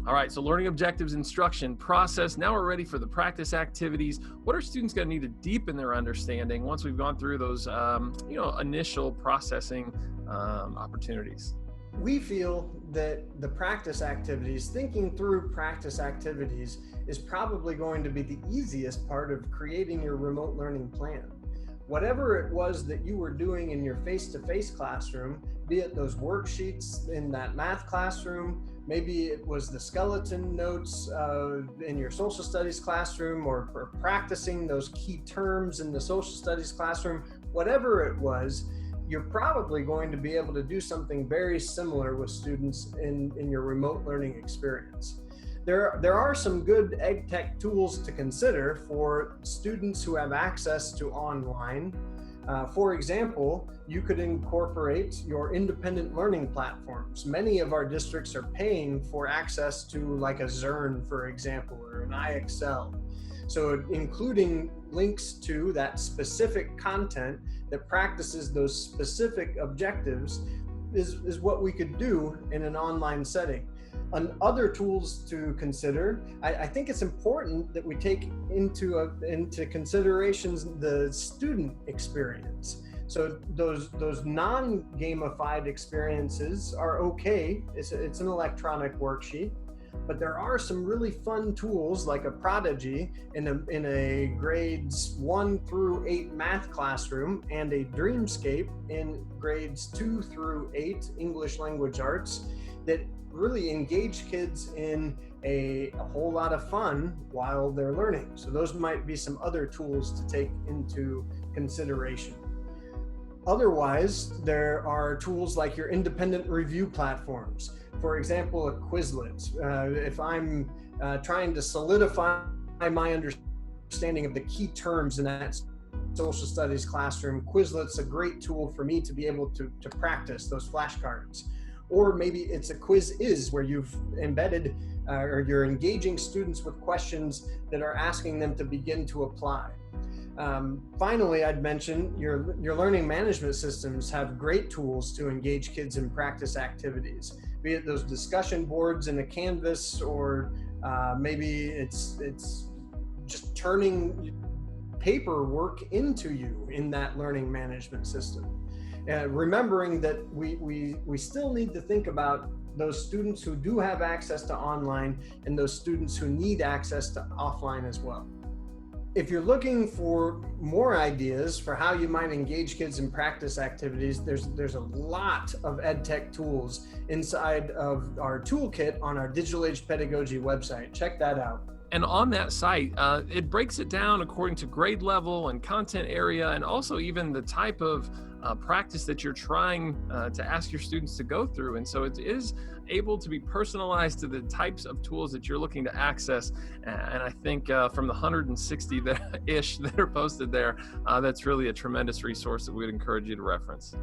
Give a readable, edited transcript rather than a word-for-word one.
All right, so learning objectives, instruction, process. Now we're ready for the practice activities. What are students going to need to deepen their understanding once we've gone through those, initial processing opportunities? We feel that the practice activities, thinking through practice activities, is probably going to be the easiest part of creating your remote learning plan. Whatever it was that you were doing in your face-to-face classroom, be it those worksheets in that math classroom, maybe it was the skeleton notes in your social studies classroom, or practicing those key terms in the social studies classroom, whatever it was, you're probably going to be able to do something very similar with students in your remote learning experience. There are some good ed tech tools to consider for students who have access to online. For example, you could incorporate your independent learning platforms. Many of our districts are paying for access to like a Zern, for example, or an IXL. So including links to that specific content that practices those specific objectives is what we could do in an online setting. And other tools to consider, I think it's important that we take into considerations the student experience. So those non-gamified experiences are okay. It's an electronic worksheet, but there are some really fun tools like a Prodigy in a grades 1 through 8 math classroom, and a Dreamscape in grades 2 through 8 English language arts that really engage kids in a whole lot of fun while they're learning. So those might be some other tools to take into consideration. Otherwise, there are tools like your independent review platforms. For example, a Quizlet. If I'm trying to solidify my understanding of the key terms in that social studies classroom, Quizlet's a great tool for me to be able to practice those flashcards. Or maybe it's a Quiz-Is where you've embedded or you're engaging students with questions that are asking them to begin to apply. Finally, I'd mention your learning management systems have great tools to engage kids in practice activities, be it those discussion boards in a Canvas, or maybe it's just turning paperwork into you in that learning management system. Remembering that we still need to think about those students who do have access to online and those students who need access to offline as well. If you're looking for more ideas for how you might engage kids in practice activities, there's a lot of ed tech tools inside of our toolkit on our Digital Age Pedagogy website. Check that out. And on that site, it breaks it down according to grade level and content area, and also even the type of practice that you're trying to ask your students to go through. And so it is able to be personalized to the types of tools that you're looking to access. And I think from the 160-ish that are posted there, that's really a tremendous resource that we'd encourage you to reference.